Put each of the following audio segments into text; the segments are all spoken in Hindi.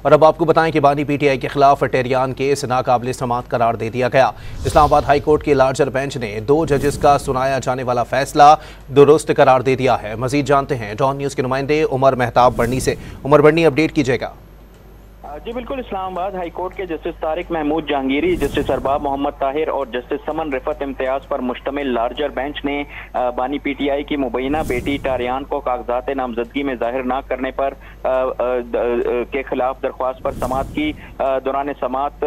और अब आपको बताएं कि बानी पीटीआई के खिलाफ टेरियान केस नाकाबिल समाअत करार दे दिया गया। इस्लामाबाद हाई कोर्ट के लार्जर बेंच ने 2 जजेस का सुनाया जाने वाला फैसला दुरुस्त करार दे दिया है। मजीद जानते हैं डॉन न्यूज के नुमाइंदे उमर मेहताब बर्नी से। उमर बर्नी, अपडेट कीजिएगा। जी बिल्कुल, इस्लामाबाद हाई कोर्ट के जस्टिस तारिक महमूद जहांगीरी, जस्टिस अरबाब मोहम्मद ताहिर और जस्टिस समन रिफत इम्तियाज पर मुश्तमिल लार्जर बेंच ने बानी पीटीआई की मुबैना बेटी टारियान को कागजात नामजदगी में जाहिर न करने पर के खिलाफ दरख्वास्त पर समाअत की। दौरान समाअत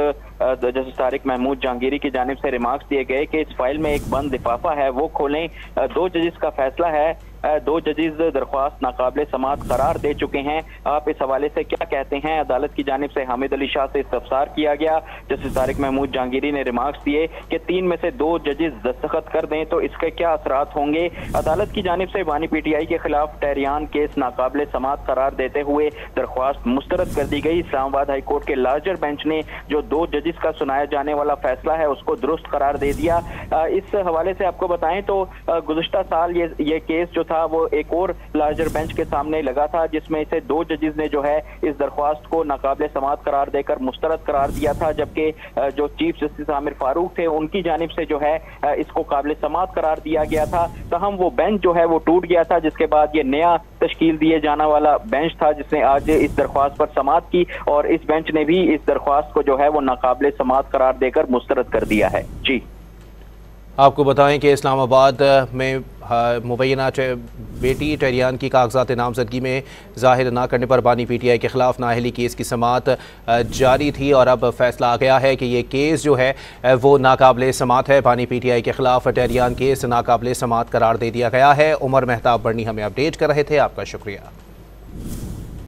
जस्टिस तारिक महमूद जहांगीरी की जानिब से रिमार्क्स दिए गए कि इस फाइल में एक बंद लिफाफा है, वो खोलें। 2 जजेस का फैसला है, 2 जजेस दरख्वास्त नाकाबिल समाअत करार दे चुके हैं। आप इस हवाले से क्या कहते हैं? अदालत की जानिब से हामिद अली शाह से इस्तफसार किया गया। जस्टिस तारिक महमूद जहांगीरी ने रिमार्क्स दिए कि 3 में से 2 जजेस दस्तखत कर दें तो इसके क्या असरात होंगे। अदालत की जानिब से बानी पीटीआई के खिलाफ टेरियान केस नाकाबिल समाअत करार देते हुए दरख्वास्त मुस्तरद कर दी गई। इस्लामाबाद हाई कोर्ट के लार्जर बेंच ने जो 2 जजेस का सुनाया जाने वाला फैसला है उसको दुरुस्त करार दे दिया। इस हवाले से आपको बताएं तो गुज़िश्ता साल ये केस जो था वो एक और लार्जर बेंच के सामने लगा था, जिसमें से 2 जजेस ने जो है इस दरख्वास्त को नाकाबिल समाअत करार देकर मुस्तरद करार दिया था, जबकि जो चीफ जस्टिस आमिर फारूक थे उनकी जानिब से जो है इसको काबिल समाअत करार दिया गया था। तहम वो बेंच जो है वो टूट गया था, जिसके बाद ये नया तश्कील दिए जाने वाला बेंच था जिसने आज इस दरख्वास्त पर समाअत की और इस बेंच ने भी इस दरख्वास्त को जो है वो नाकाबिल समाअत करार देकर मुस्तरद कर दिया है। जी, आपको बताएं कि इस्लामाबाद में मुबैना बेटी टेरियान की कागजात नामजदगी में जाहिर ना करने पर बानी पीटीआई के खिलाफ नाअहली केस की समाअत जारी थी और अब फैसला आ गया है कि ये केस जो है वो नाकाबिल समाअत है। बानी पीटीआई के खिलाफ टेरियान केस नाकाबिल समाअत करार दे दिया गया है। उमर मेहताब बर्नी हमें अपडेट कर रहे थे, आपका शुक्रिया।